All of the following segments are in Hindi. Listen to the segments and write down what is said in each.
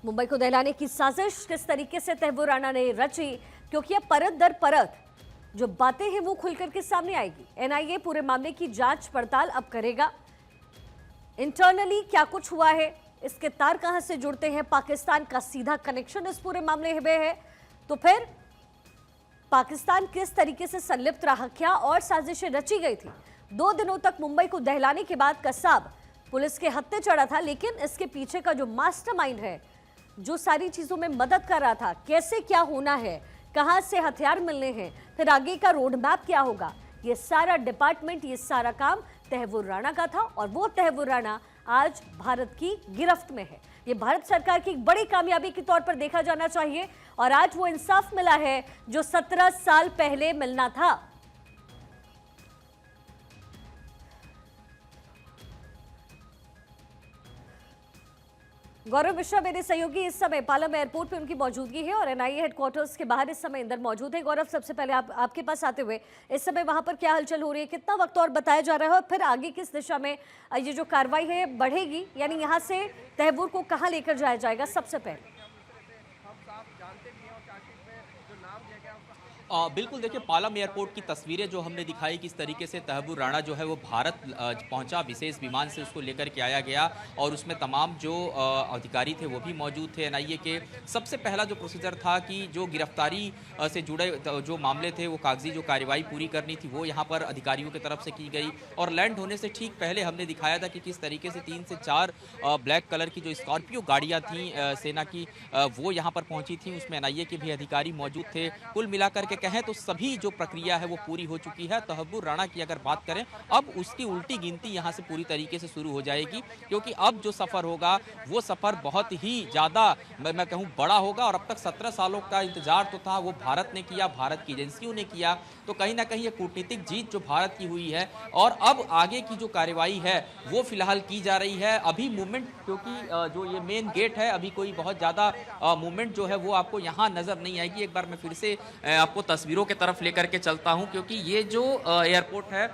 मुंबई को दहलाने की साजिश किस तरीके से तहव्वुर राणा ने रची, क्योंकि अब परत दर परत जो बातें हैं वो खुलकर के सामने आएगी। एनआईए पूरे मामले की जांच पड़ताल अब करेगा। इंटरनली क्या कुछ हुआ है, इसके तार कहां से जुड़ते हैं, पाकिस्तान का सीधा कनेक्शन इस पूरे मामले में है, तो फिर पाकिस्तान किस तरीके से संलिप्त रहा, क्या और साजिशें रची गई थी। 2 दिनों तक मुंबई को दहलाने के बाद कसाब पुलिस के हत्थे चढ़ा था, लेकिन इसके पीछे का जो मास्टरमाइंड है, जो सारी चीजों में मदद कर रहा था, कैसे क्या होना है, कहां से हथियार मिलने हैं, फिर आगे का रोड मैप क्या होगा, ये सारा डिपार्टमेंट, ये सारा काम तहव्वुर राणा का था। और वो तहव्वुर राणा आज भारत की गिरफ्त में है। ये भारत सरकार की एक बड़ी कामयाबी के तौर पर देखा जाना चाहिए और आज वो इंसाफ मिला है जो 17 साल पहले मिलना था। गौरव मिश्रा मेरे सहयोगी इस समय पालम एयरपोर्ट पे उनकी मौजूदगी है और एनआईए हेडक्वार्टर्स के बाहर इस समय इंदर मौजूद है। गौरव, सबसे पहले आपके पास आते हुए इस समय वहां पर क्या हलचल हो रही है, कितना वक्त और बताया जा रहा है और फिर आगे किस दिशा में ये जो कार्रवाई है बढ़ेगी, यानी यहाँ से तहव्वुर को कहाँ लेकर जाया जाएगा? सबसे पहले बिल्कुल, देखिए पालम एयरपोर्ट की तस्वीरें जो हमने दिखाई, किस तरीके से तहव्वुर राणा जो है वो भारत पहुंचा, विशेष विमान से उसको लेकर के आया गया और उसमें तमाम जो अधिकारी थे वो भी मौजूद थे एनआईए के। सबसे पहला जो प्रोसीजर था कि जो गिरफ्तारी से जुड़े जो मामले थे, वो कागजी जो कार्रवाई पूरी करनी थी वो यहाँ पर अधिकारियों की तरफ से की गई। और लैंड होने से ठीक पहले हमने दिखाया था कि किस तरीके से 3 से 4 ब्लैक कलर की जो स्कॉर्पियो गाड़ियाँ थी सेना की, वो यहाँ पर पहुँची थी। उसमें एनआईए के भी अधिकारी मौजूद थे। कुल मिलाकर कहें तो सभी जो प्रक्रिया है वो पूरी हो चुकी है। तहव्वुर राणा की अगर बात करें, अब उसकी उल्टी गिनती यहां से पूरी तरीके से शुरू हो जाएगी, क्योंकि अब जो सफर होगा वो सफर बहुत ही ज्यादा मैं कहूं बड़ा होगा। और अब तक 17 सालों का इंतजार तो था, वो भारत ने किया, भारत की एजेंसियों ने किया, तो कहीं ना कहीं ये कूटनीतिक जीत जो भारत की हुई है। और अब आगे की जो कार्यवाही है वो फिलहाल की जा रही है। अभी मूवमेंट, क्योंकि जो ये मेन गेट है, अभी कोई बहुत ज्यादा मूवमेंट जो है वो आपको यहाँ नजर नहीं आएगी। एक बार मैं फिर से आपको तस्वीरों के तरफ लेकर के चलता हूं, क्योंकि ये जो एयरपोर्ट है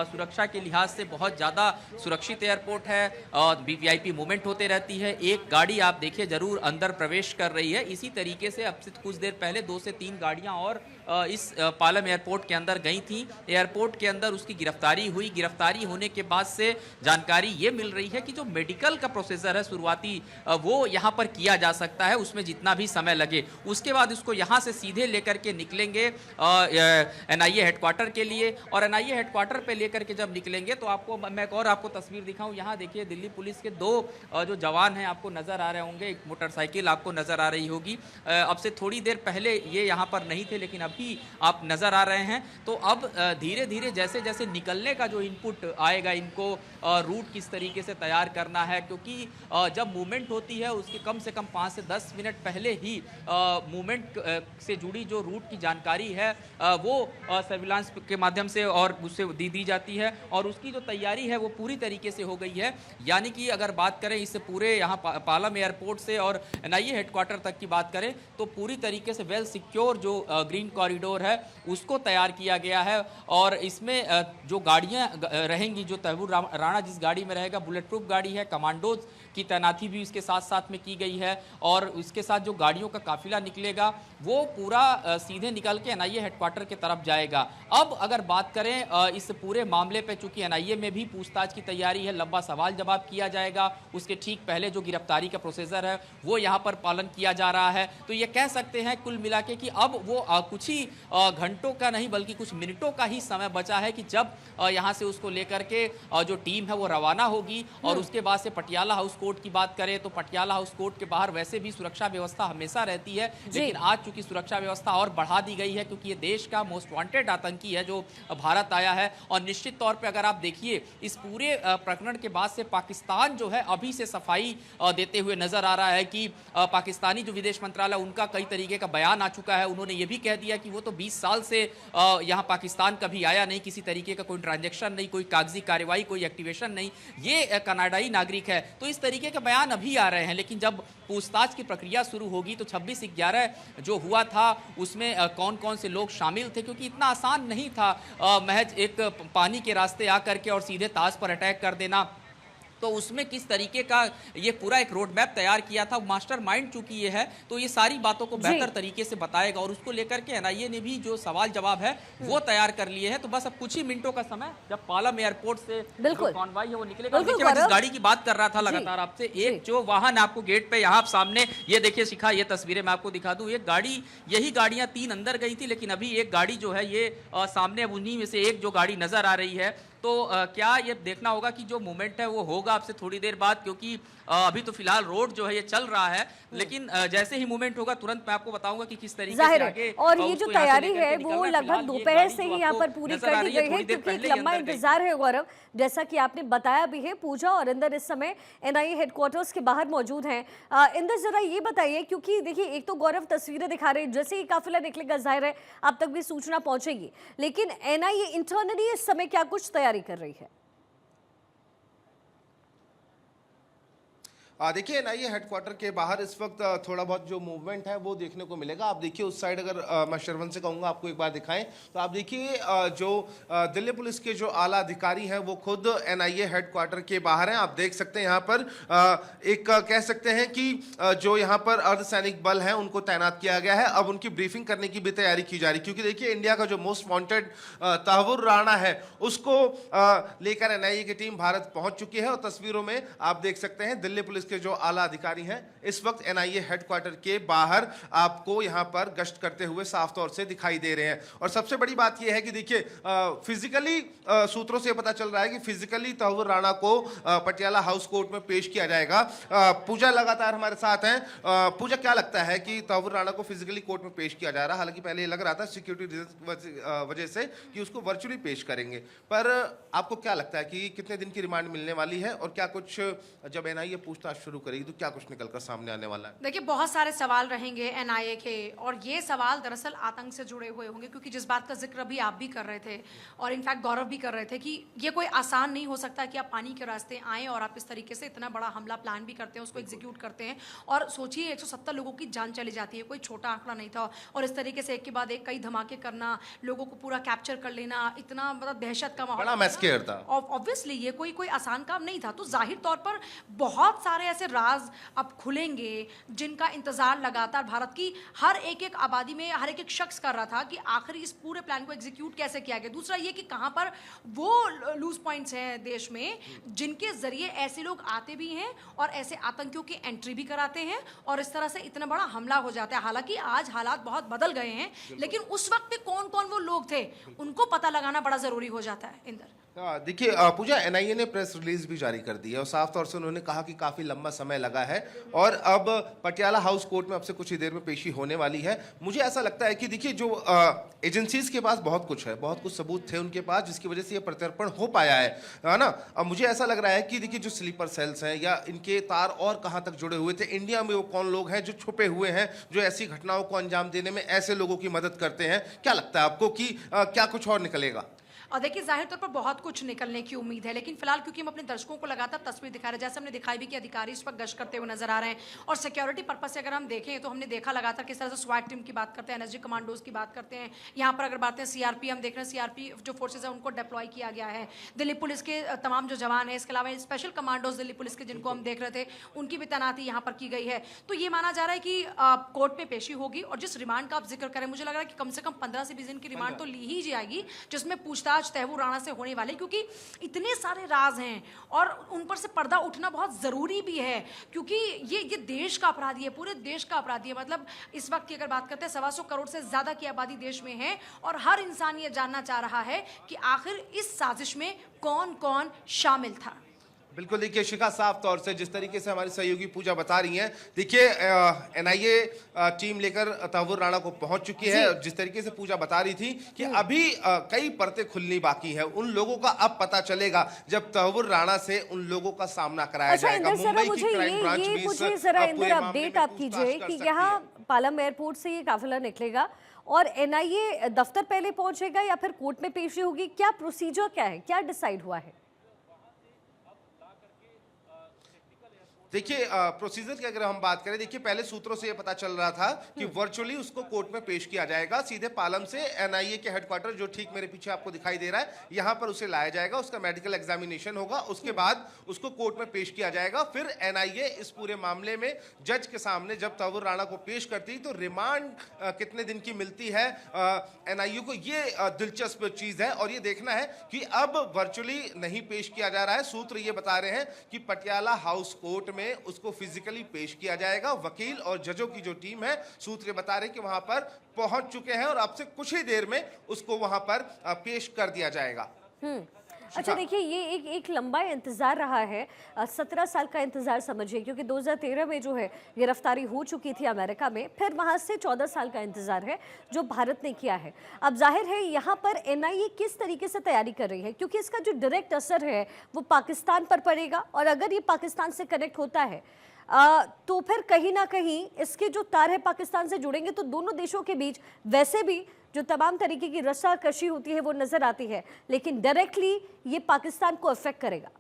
सुरक्षा के लिहाज से बहुत ज़्यादा सुरक्षित एयरपोर्ट है। वीवीआईपी मूवमेंट होते रहती है। एक गाड़ी आप देखिए जरूर अंदर प्रवेश कर रही है। इसी तरीके से अब से कुछ देर पहले 2 से 3 गाड़ियां और इस पालम एयरपोर्ट के अंदर गई थी। एयरपोर्ट के अंदर उसकी गिरफ्तारी हुई। गिरफ्तारी होने के बाद से जानकारी ये मिल रही है कि जो मेडिकल का प्रोसीजर है शुरुआती, वो यहाँ पर किया जा सकता है, उसमें जितना भी समय लगे। उसके बाद उसको यहाँ से सीधे लेकर के निकलेंगे एनआईए हेडक्वार्टर के लिए। और एनआईए हेडक्वार्टर पे लेकर के जब निकलेंगे तो आपको मैं एक और आपको तस्वीर दिखाऊं। यहाँ देखिए दिल्ली पुलिस के 2 जो जवान हैं आपको नजर आ रहे होंगे। एक मोटरसाइकिल आपको नजर आ रही होगी। अब से थोड़ी देर पहले ये यहाँ पर नहीं थे, लेकिन अभी आप नजर आ रहे हैं। तो अब धीरे धीरे जैसे जैसे निकलने का जो इनपुट आएगा, इनको रूट किस तरीके से तैयार करना है, क्योंकि जब मूवमेंट होती है उसके कम से कम 5 से 10 मिनट पहले ही मूवमेंट से जुड़ी जो रूट की जानकारी है वो सर्विलांस के माध्यम से और उससे दी जाती है और उसकी जो तैयारी है वो पूरी तरीके से हो गई है। यानी कि अगर बात करें इस पूरे यहाँ पालम एयरपोर्ट से और एनआईए हेडक्वार्टर तक की बात करें तो पूरी तरीके से वेल सिक्योर जो ग्रीन कॉरिडोर है उसको तैयार किया गया है। और इसमें जो गाड़ियाँ रहेंगी, जो तहव्वुर राणा जिस गाड़ी में रहेगा, बुलेट प्रूफ गाड़ी है, कमांडोज की तैनाती भी इसके साथ साथ में की गई है। और उसके साथ जो गाड़ियों का काफिला निकलेगा वो पूरा सीधे निकल के एनआईए हेडक्वार्टर की तरफ जाएगा। अब अगर बात करें इस पूरे मामले पे, चूंकि एनआईए में भी पूछताछ की तैयारी है, लंबा सवाल जवाब किया जाएगा। उसके ठीक पहले जो गिरफ्तारी का प्रोसीजर है वो यहाँ पर पालन किया जा रहा है। तो ये कह सकते हैं कुल मिला के कि अब वो कुछ ही घंटों का नहीं बल्कि कुछ मिनटों का ही समय बचा है कि जब यहाँ से उसको लेकर के जो टीम है वो रवाना होगी। और उसके बाद से पटियाला हाउस कोर्ट की बात करें तो पटियाला हाउस कोर्ट के बाहर वैसे भी सुरक्षा व्यवस्था हमेशा रहती है, लेकिन आज चूंकि सुरक्षा व्यवस्था और बढ़ा दी गई है, क्योंकि ये देश का मोस्ट वांटेड आतंकी है जो भारत आया है। और निश्चित तौर पे अगर आप देखिए इस पूरे प्रकरण के बाद से पाकिस्तान जो है अभी से सफाई देते हुए नजर आ रहा है कि पाकिस्तानी जो विदेश मंत्रालय, उनका कई तरीके का बयान आ चुका है। उन्होंने ये भी कह दिया कि वो तो 20 साल से यहाँ पाकिस्तान कभी आया नहीं, किसी तरीके का कोई ट्रांजेक्शन नहीं, कोई कागजी कार्रवाई, कोई एक्टिवेशन नहीं, ये कनाडाई नागरिक है। तो इस तरीके के बयान अभी आ रहे हैं, लेकिन जब पूछताछ की प्रक्रिया शुरू होगी तो 26/11 जो हुआ था उसमें कौन कौन से लोग शामिल थे, क्योंकि इतना आसान नहीं था महज एक पानी के रास्ते आकर के और सीधे ताज पर अटैक कर देना। तो उसमें किस तरीके का ये पूरा एक रोड मैप तैयार किया था, मास्टरमाइंड चूंकि ये है तो ये सारी बातों को बेहतर तरीके से बताएगा और उसको लेकर के एनआईए ने भी जो सवाल जवाब है वो तैयार कर लिए हैं। तो बस अब कुछ ही मिनटों का समय, जब पालम एयरपोर्ट से जो कॉन्वॉय है वो निकलेगा। देखिए मैं जिस गाड़ी की बात कर रहा था लगातार आपसे, एक जो वाहन आपको गेट पे यहाँ सामने ये देखिए शिखा, ये तस्वीरें मैं आपको दिखा दूं, एक गाड़ी, यही गाड़ियां 3 अंदर गई थी, लेकिन अभी एक गाड़ी जो है ये सामने अब उन्हीं में से एक जो गाड़ी नजर आ रही है। तो क्या ये देखना होगा कि जो मूवमेंट है वो होगा आपसे थोड़ी देर बाद, क्योंकि अभी तो फिलहाल रोड जो है ये चल रहा है, लेकिन जैसे ही मूवमेंट होगा तुरंत मैं आपको बताऊंगा कि किस तरीके से आगे। और ये जो तैयारी है वो लगभग दोपहर से ही यहाँ पर पूरी कर दी गई है, क्योंकि एक लंबा इंतजार है गौरव, जैसा कि आपने बताया भी है। पूजा और इंदर इस समय एनआईए हेडक्वार्टर्स के बाहर मौजूद हैं। इंदर जरा ये बताइए, क्योंकि देखिए एक तो गौरव तस्वीरें दिखा रहे हैं, जैसे ही काफिला निकलेगा जाहिर है आप तक भी सूचना पहुंचेगी, लेकिन एनआईए इंटरनली इस समय क्या कुछ तैयारी कर रही है? देखिए एनआईए हेडक्वार्टर के बाहर इस वक्त थोड़ा बहुत जो मूवमेंट है वो देखने को मिलेगा। आप देखिए उस साइड, अगर मैं श्रवण से कहूँगा आपको एक बार दिखाएं तो आप देखिए जो दिल्ली पुलिस के जो आला अधिकारी हैं वो खुद एनआईए हेडक्वार्टर के बाहर हैं। आप देख सकते हैं यहाँ पर एक कह सकते हैं कि जो यहाँ पर अर्धसैनिक बल हैं उनको तैनात किया गया है। अब उनकी ब्रीफिंग करने की भी तैयारी की जा रही है, क्योंकि देखिए इंडिया का जो मोस्ट वांटेड तहव्वुर राणा है उसको लेकर एनआईए की टीम भारत पहुंच चुकी है। और तस्वीरों में आप देख सकते हैं दिल्ली पुलिस के जो आला अधिकारी हैं इस वक्त एनआईए हेडक्वार्टर के बाहर आपको यहां पर गश्त करते हुए साफ तौर से दिखाई दे रहे हैं। और सबसे बड़ी बात यह है कि देखिए फिजिकली सूत्रों से पता चल रहा है कि फिजिकली तहव्वुर राणा को पटियाला हाउस कोर्ट में पेश किया जाएगा। पूजा लगातार हमारे साथ हैं। पूजा, क्या लगता है कि तहव्वुर राणा को फिजिकली कोर्ट में पेश किया जा रहा है? हालांकि पहले ये लग रहा था सिक्योरिटी वजह से कि उसको वर्चुअली पेश करेंगे, पर आपको क्या लगता है कि कितने दिन की रिमांड मिलने वाली है और क्या कुछ जब एनआईए पूछताछ शुरू करेगी तो क्या कुछ निकलकर सामने आने वाला है? देखिए बहुत सारे सवाल रहेंगे एनआईए के, और ये सवाल दरअसल आतंक से जुड़े हुए होंगे, क्योंकि जिस बात का जिक्र अभी आप भी कर रहे थे और इनफैक्ट गौरव भी कर रहे थे कि ये कोई आसान नहीं हो सकता कि आप पानी के रास्ते आएँ और आप इस तरीके से इतना बड़ा हमला प्लान भी करते हैं, उसको एग्जीक्यूट करते हैं। और सोचिए 170 लोगों की जान चली जाती है, कोई छोटा आंकड़ा नहीं था। और इस तरीके से एक के बाद एक कई धमाके करना, लोगों को पूरा कैप्चर कर लेना, इतना मतलब दहशत का माहौल, बड़ा मैस्केयर था। ऑब्वियसली ये कोई आसान काम नहीं था। तो जाहिर तौर पर बहुत सारे ऐसे राज अब खुलेंगे जिनका इंतजार लगातार भारत की हर एक आबादी में हर एक शख्स कर रहा था कि आखिर इस पूरे प्लान को एग्जीक्यूट कैसे किया गया। दूसरा ये कि कहां पर वो लूज पॉइंट्स हैं देश में जिनके जरिए ऐसे लोग आते भी हैं और ऐसे आतंकियों की एंट्री भी कराते हैं और इस तरह से इतना बड़ा हमला हो जाता है। हालांकि आज हालात बहुत बदल गए हैं, लेकिन उस वक्त पे कौन कौन वो लोग थे उनको पता लगाना बड़ा जरूरी हो जाता है। इंदर, देखिए पूजा, एनआईए ने प्रेस रिलीज भी जारी कर दी है और साफ तौर से उन्होंने कहा कि काफी लंबा समय लगा है और अब पटियाला हाउस कोर्ट में अब से कुछ ही देर में पेशी होने वाली है। मुझे ऐसा लगता है कि देखिए जो एजेंसीज के पास बहुत कुछ है, बहुत कुछ सबूत थे उनके पास, जिसकी वजह से ये प्रत्यर्पण हो पाया है ना। अब मुझे ऐसा लग रहा है कि देखिए जो स्लीपर सेल्स हैं या इनके तार और कहाँ तक जुड़े हुए थे, इंडिया में वो कौन लोग हैं जो छुपे हुए हैं, जो ऐसी घटनाओं को अंजाम देने में ऐसे लोगों की मदद करते हैं। क्या लगता है आपको कि क्या कुछ और निकलेगा? और देखिए जाहिर तौर पर बहुत कुछ निकलने की उम्मीद है, लेकिन फिलहाल क्योंकि हम अपने दर्शकों को लगातार तस्वीर दिखा रहे हैं, जैसे हमने दिखाई भी कि अधिकारी इस वक्त गश्त करते हुए नजर आ रहे हैं। और सिक्योरिटी पर्पज से अगर हम देखें तो हमने देखा लगातार किस तरह से स्वाट टीम की बात करते हैं, एनएसजी कमांडोज की बात करते हैं। यहाँ पर अगर बात है सीआरपी, हम देख रहे हैं सीआरपी जो फोर्सेज है उनको डिप्लॉय किया गया है। दिल्ली पुलिस के तमाम जो जवान है, इसके अलावा स्पेशल कमांडोज दिल्ली पुलिस के जिनको हम देख रहे थे उनकी भी तैनाती यहाँ पर की गई है। तो ये माना जा रहा है कि कोर्ट में पेशी होगी और जिस रिमांड का आप जिक्र करें, मुझे लग रहा है कि कम से कम 15 से 20 दिन की रिमांड तो ली ही जाएगी, जिसमें पूछताछ तहव्वुर राणा से होने वाले, क्योंकि इतने सारे राज हैं और उन पर से पर्दा उठना बहुत जरूरी भी है, क्योंकि ये देश का अपराधी है, पूरे देश का अपराधी है। मतलब इस वक्त की अगर बात करते हैं 125 करोड़ से ज्यादा की आबादी देश में है और हर इंसान ये जानना चाह रहा है कि आखिर इस साजिश में कौन कौन शामिल था। बिल्कुल, देखिए शिखा, साफ तौर से जिस तरीके से हमारी सहयोगी पूजा बता रही हैं, देखिए एनआईए टीम लेकर तहव्वुर राणा को पहुंच चुकी है। जिस तरीके से पूजा बता रही थी कि अभी कई परतें खुलनी बाकी है, उन लोगों का अब पता चलेगा जब तहव्वुर राणा से उन लोगों का सामना कराया जाएगा। मुंबई की क्राइम ब्रांच भी मुझे जरा इंदर अपडेट आप कीजिए कि यहाँ पालम एयरपोर्ट से ये काफिला निकलेगा और एनआईए दफ्तर पहले पहुंचेगा या फिर कोर्ट में पेशी होगी, क्या प्रोसीजर क्या है, क्या डिसाइड हुआ है? देखिए प्रोसीजर की अगर हम बात करें, देखिए पहले सूत्रों से ये पता चल रहा था कि वर्चुअली उसको कोर्ट में पेश किया जाएगा, सीधे पालम से एनआईए के हेडक्वार्टर जो ठीक मेरे पीछे आपको दिखाई दे रहा है, यहां पर उसे लाया जाएगा, उसका मेडिकल एग्जामिनेशन होगा, उसके बाद उसको कोर्ट में पेश किया जाएगा। फिर एनआईए इस पूरे मामले में जज के सामने जब तहव्वुर राणा को पेश करती तो रिमांड कितने दिन की मिलती है एनआईए को, ये दिलचस्प चीज है। और ये देखना है कि अब वर्चुअली नहीं पेश किया जा रहा है, सूत्र ये बता रहे हैं कि पटियाला हाउस कोर्ट में उसको फिजिकली पेश किया जाएगा। वकील और जजों की जो टीम है, सूत्र बता रहे हैं कि वहां पर पहुंच चुके हैं और अब से कुछ ही देर में उसको वहां पर पेश कर दिया जाएगा। अच्छा देखिए, ये एक लंबा इंतजार रहा है, 17 साल का इंतजार समझिए, क्योंकि 2013 में जो है गिरफ्तारी हो चुकी थी अमेरिका में, फिर वहां से 14 साल का इंतजार है जो भारत ने किया है। अब जाहिर है यहाँ पर एनआईए किस तरीके से तैयारी कर रही है, क्योंकि इसका जो डायरेक्ट असर है वो पाकिस्तान पर पड़ेगा, और अगर ये पाकिस्तान से कनेक्ट होता है तो फिर कहीं ना कहीं इसके जो तार है पाकिस्तान से जुड़ेंगे, तो दोनों देशों के बीच वैसे भी जो तमाम तरीके की रस्साकशी होती है वो नजर आती है, लेकिन डायरेक्टली ये पाकिस्तान को अफेक्ट करेगा।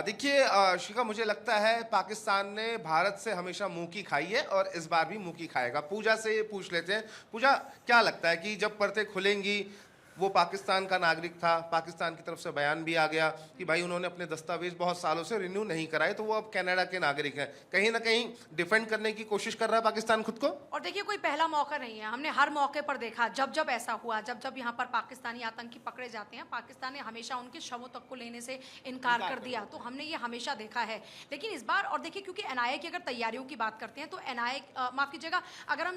देखिए शिखा, मुझे लगता है पाकिस्तान ने भारत से हमेशा मुंह की खाई है और इस बार भी मुंह की खाएगा। पूजा से पूछ लेते हैं, पूजा क्या लगता है कि जब परतें खुलेंगी, वो पाकिस्तान का नागरिक था, पाकिस्तान की तरफ से बयान भी आ गया कि भाई उन्होंने अपने दस्तावेज बहुत सालों से रिन्यू नहीं कराए, तो वो अब कनाडा के नागरिक हैं, कहीं ना कहीं डिफेंड करने की कोशिश कर रहा है पाकिस्तान खुद को। और देखिए, कोई पहला मौका नहीं है, हमने हर मौके पर देखा, जब जब ऐसा हुआ, जब जब यहाँ पर पाकिस्तानी आतंकी पकड़े जाते हैं, पाकिस्तान ने हमेशा उनके शवों तक को लेने से इनकार कर दिया, तो हमने ये हमेशा देखा है। लेकिन इस बार, और देखिए क्योंकि एनआईए की अगर तैयारियों की बात करते हैं तो एनआईए, माफ कीजिएगा, अगर हम